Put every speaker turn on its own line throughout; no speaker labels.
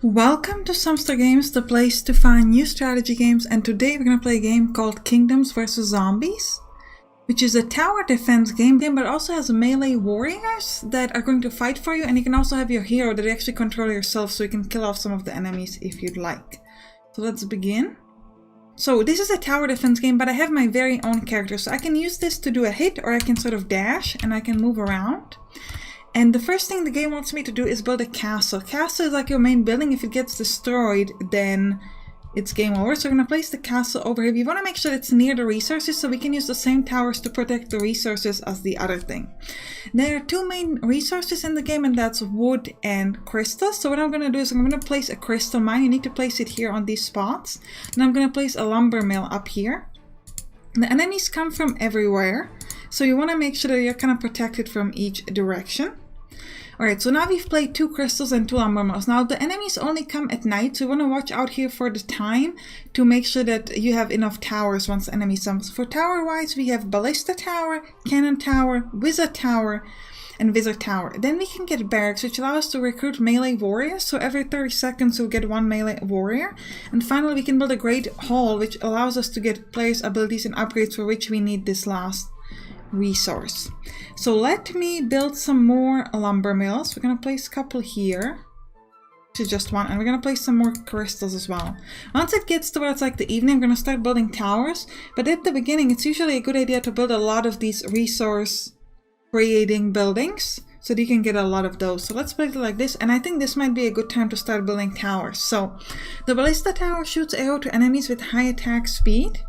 Welcome to Sampstra Games, the place to find new strategy games, and today we're going to play a game called Kingdoms vs Zombies, which is a tower defense game, but also has melee warriors that are going to fight for you, and you can also have your hero that you actually control yourself so you can kill off some of the enemies if you'd like. So let's begin. So this is a tower defense game, but I have my very own character, so I can use this to do a hit, or I can sort of dash and I can move around. And the first thing the game wants me to do is build a castle. Castle is like your main building. If it gets destroyed, then it's game over. So we're going to place the castle over here. We want to make sure it's near the resources so we can use the same towers to protect the resources as the other thing. There are two main resources in the game, and that's wood and crystals. So what I'm going to do is I'm going to place a crystal mine. You need to place it here on these spots. And I'm going to place a lumber mill up here. The enemies come from everywhere, so you want to make sure that you're kind of protected from each direction. Alright, so now we've played 2 crystals and 2 lumber mills. Now the enemies only come at night, so you want to watch out here for the time to make sure that you have enough towers once the enemy comes. For tower wise, we have ballista tower, cannon tower, wizard tower, and wizard tower. Then we can get barracks, which allows us to recruit melee warriors. So every 30 seconds we'll get 1 melee warrior. And finally we can build a great hall, which allows us to get players' abilities and upgrades for which we need this last resource. So let me build some more lumber mills. We're going to place a couple here. To just one, and we're going to place some more crystals as well. Once it gets to where it's like the evening, we're going to start building towers. But at the beginning, it's usually a good idea to build a lot of these resource creating buildings so that you can get a lot of those. So let's build it like this, and I think this might be a good time to start building towers. So the ballista tower shoots arrow to enemies with high attack speed.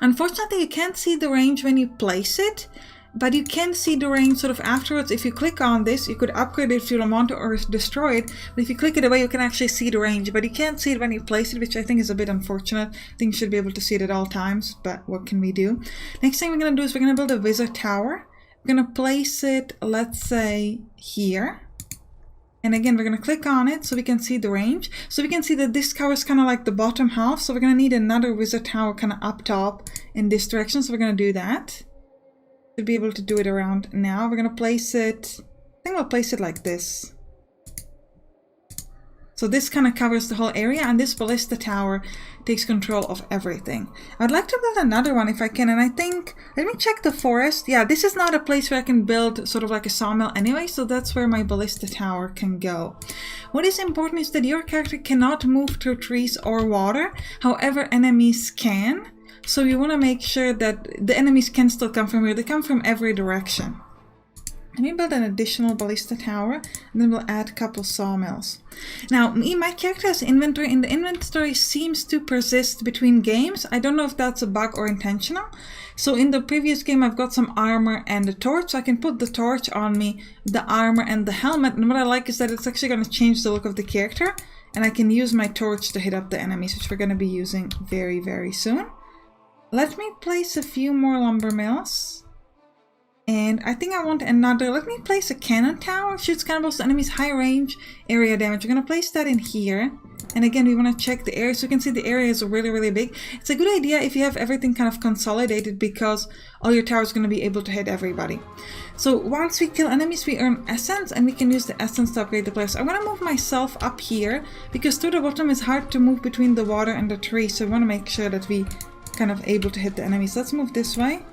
Unfortunately, you can't see the range when you place it, but you can see the range sort of afterwards. If you click on this, you could upgrade it if you don't want to, or destroy it. But if you click it away, you can actually see the range, but you can't see it when you place it, which I think is a bit unfortunate. I think you should be able to see it at all times, but what can we do? Next thing we're going to do is we're going to build a wizard tower. We're going to place it, let's say, here. And again, we're going to click on it so we can see the range. So we can see that this tower is kind of like the bottom half. So we're going to need another wizard tower kind of up top in this direction. So we're going to do that. To be able to do it around now. We're going to place it, I think we'll place it like this. So this kind of covers the whole area, and this ballista tower takes control of everything. I'd like to build another one if I can, and I think, let me check the forest. Yeah, this is not a place where I can build sort of like a sawmill anyway, so that's where my ballista tower can go. What is important is that your character cannot move through trees or water, however enemies can. So you want to make sure that the enemies can still come from here. They come from every direction. Let me build an additional ballista tower, and then we'll add a couple sawmills. Now, my character has inventory, and the inventory seems to persist between games. I don't know if that's a bug or intentional. So in the previous game, I've got some armor and a torch. So I can put the torch on me, the armor, and the helmet. And what I like is that it's actually going to change the look of the character. And I can use my torch to hit up the enemies, which we're going to be using very, very soon. Let me place a few more lumber mills. And I think I want another, let me place a cannon tower. Shoots cannonballs to enemies, high range area damage. We're going to place that in here. And again, we want to check the area. So you can see the area is really, really big. It's a good idea if you have everything kind of consolidated, because all your towers are going to be able to hit everybody. So once we kill enemies, we earn essence, and we can use the essence to upgrade the players. So I'm going to move myself up here, because through the bottom is hard to move between the water and the tree. So we want to make sure that we kind of able to hit the enemies. Let's move this way.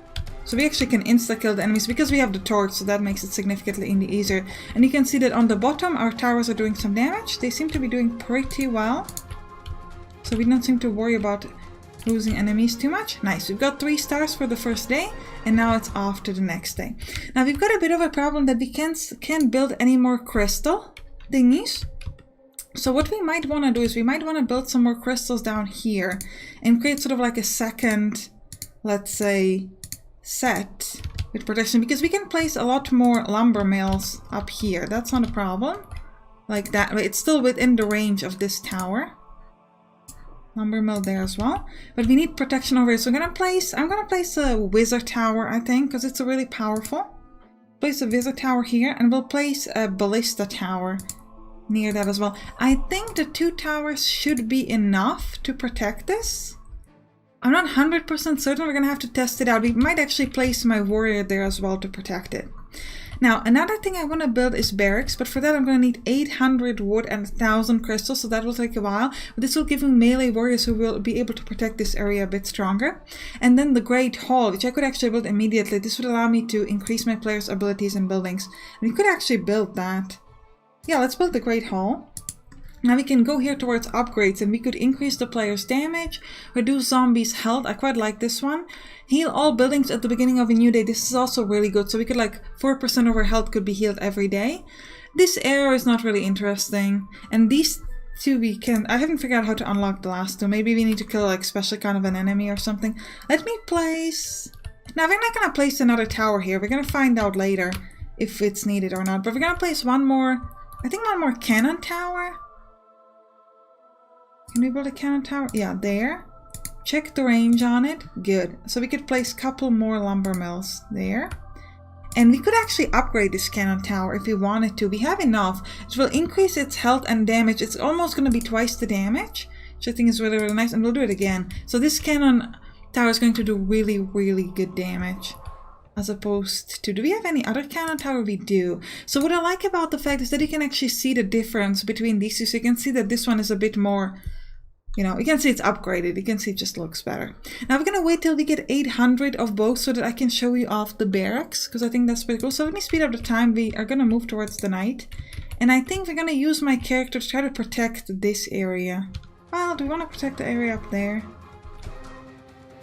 So we actually can insta-kill the enemies because we have the torch, so that makes it significantly easier. And you can see that on the bottom, our towers are doing some damage. They seem to be doing pretty well. So we don't seem to worry about losing enemies too much. Nice. We've got 3 stars for the first day, and now it's off to the next day. Now we've got a bit of a problem that we can't build any more crystal thingies. So what we might want to do is we might want to build some more crystals down here and create sort of like a second, let's say, set with protection, because we can place a lot more lumber mills up here. That's not a problem. Like that, it's still within the range of this tower. Lumber mill there as well, but we need protection over here. So I'm gonna place a wizard tower, I think, because it's a really powerful. Place a wizard tower here, and we'll place a ballista tower near that as well. I think the 2 towers should be enough to protect this. I'm not 100% certain. We're going to have to test it out. We might actually place my warrior there as well to protect it. Now, another thing I want to build is barracks, but for that I'm going to need 800 wood and 1000 crystals, so that will take a while. But this will give me melee warriors who will be able to protect this area a bit stronger. And then the Great Hall, which I could actually build immediately. This would allow me to increase my players' abilities in buildings. And we could actually build that. Yeah, let's build the Great Hall. Now we can go here towards upgrades and we could increase the player's damage, reduce zombies' health. I quite like this one. Heal all buildings at the beginning of a new day. This is also really good. So we could like 4% of our health could be healed every day. This arrow is not really interesting. And these two we can... I haven't figured out how to unlock the last two. Maybe we need to kill like special kind of an enemy or something. Let me place... Now we're not going to place another tower here. We're going to find out later if it's needed or not. But we're going to place one more... I think one more cannon tower. Can we build a cannon tower? Yeah, there. Check the range on it. Good. So we could place a couple more lumber mills there. And we could actually upgrade this cannon tower if we wanted to. We have enough. It will increase its health and damage. It's almost going to be twice the damage, which I think is really, really nice. And we'll do it again. So this cannon tower is going to do really, really good damage. As opposed to... Do we have any other cannon tower? We do. So what I like about the fact is that you can actually see the difference between these two. So you can see that this one is a bit more... You know, you can see it's upgraded. You can see it just looks better. Now we're going to wait till we get 800 of both so that I can show you off the barracks. Because I think that's pretty cool. So let me speed up the time. We are going to move towards the night. And I think we're going to use my character to try to protect this area. Well, do we want to protect the area up there?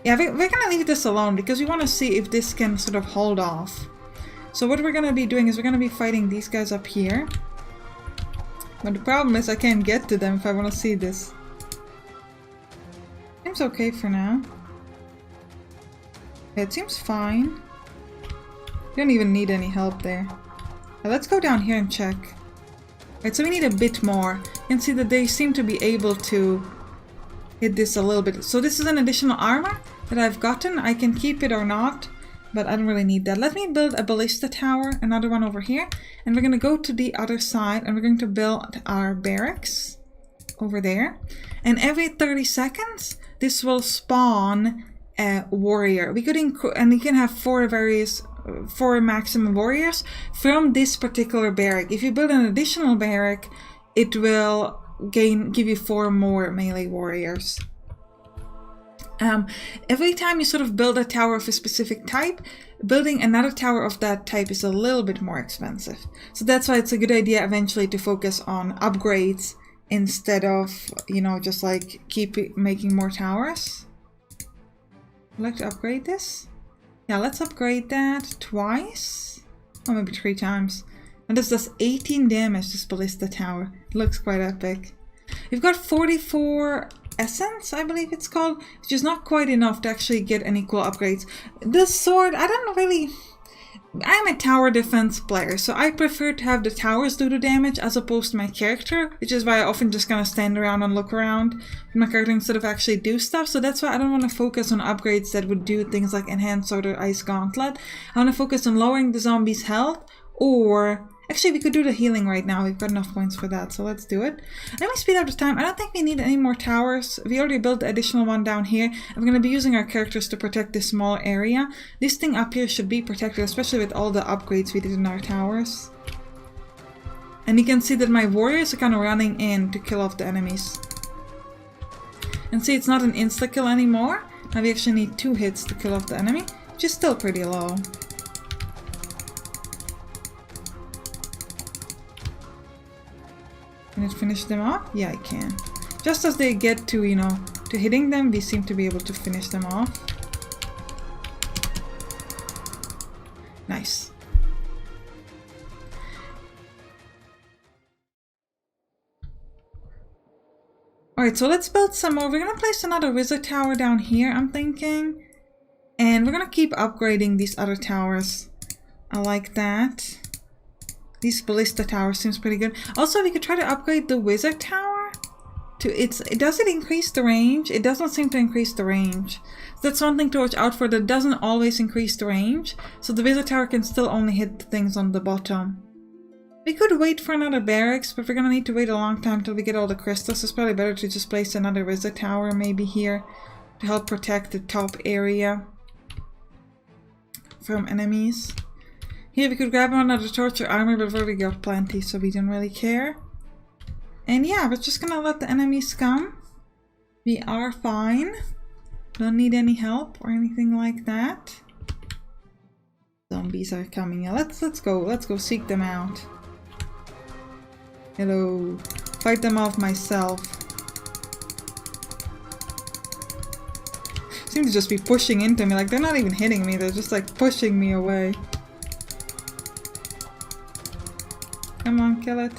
Yeah, we're going to leave this alone because we want to see if this can sort of hold off. So what we're going to be doing is we're going to be fighting these guys up here. But the problem is I can't get to them if I want to see this. Seems okay for now. Yeah, it seems fine. You don't even need any help there. Now let's go down here and check. Right, so we need a bit more. You can see that they seem to be able to hit this a little bit. So this is an additional armor that I've gotten. I can keep it or not, but I don't really need that. Let me build a ballista tower, another one over here. And we're going to go to the other side and we're going to build our barracks over there. And every 30 seconds, this will spawn a warrior. We could and you can have four maximum warriors from this particular barrack. If you build an additional barrack, it will give you 4 more melee warriors. Every time you sort of build a tower of a specific type, building another tower of that type is a little bit more expensive. So that's why it's a good idea eventually to focus on upgrades instead of, you know, just like keep making more towers. I'd like to upgrade this. Yeah, let's upgrade that twice. Or maybe 3 times. And this does 18 damage, this ballista tower. It looks quite epic. We've got 44 essence, I believe it's called, which is not quite enough to actually get any cool upgrades. The sword, I don't really... I'm a tower defense player, so I prefer to have the towers do the damage as opposed to my character, which is why I often just kind of stand around and look around with my character instead of actually do stuff. So that's why I don't want to focus on upgrades that would do things like Enhanced Sword or Ice Gauntlet. I want to focus on lowering the zombies' health, or... Actually, we could do the healing right now. We've got enough points for that, so let's do it. Let me speed up the time. I don't think we need any more towers. We already built the additional one down here. And we're going to be using our characters to protect this small area. This thing up here should be protected, especially with all the upgrades we did in our towers. And you can see that my warriors are kind of running in to kill off the enemies. And see, it's not an insta-kill anymore. Now we actually need 2 hits to kill off the enemy, which is still pretty low. Can it finish them off? Yeah, it can. Just as they get to, you know, to hitting them, we seem to be able to finish them off. Nice. Alright, so let's build some more. We're going to place another wizard tower down here, I'm thinking. And we're going to keep upgrading these other towers. I like that. These ballista tower seems pretty good. Also, we could try to upgrade the wizard tower to does it increase the range? It doesn't seem to increase the range. So that's one thing to watch out for. That doesn't always increase the range. So the wizard tower can still only hit the things on the bottom. We could wait for another barracks, but we're gonna need to wait a long time till we get all the crystals. It's probably better to just place another wizard tower maybe here to help protect the top area from enemies. Here we could grab another torture armor, but we've already got plenty, so we don't really care. And yeah, we're just gonna let the enemies come. We are fine. Don't need any help or anything like that. Zombies are coming. Yeah, let's go seek them out. Hello. Fight them off myself. Seem to just be pushing into me, like they're not even hitting me, they're just like pushing me away. Come on, kill it.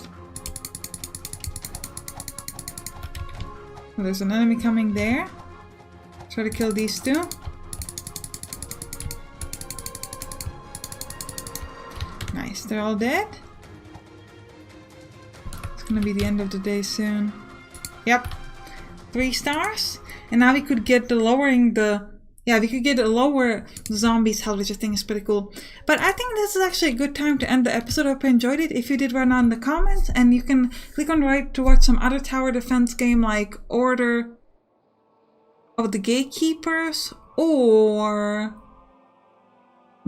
Oh, there's an enemy coming there. Try to kill these two. Nice, they're all dead. It's gonna be the end of the day soon. Yep, 3 stars. And now we could get the lowering the... Yeah, we could get a lower zombies health, which I think is pretty cool. But I think this is actually a good time to end the episode. I hope you enjoyed it. If you did, write down in the comments. And you can click on the right to watch some other tower defense game like Order of the Gatekeepers or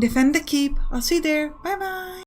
Defend the Keep. I'll see you there. Bye bye.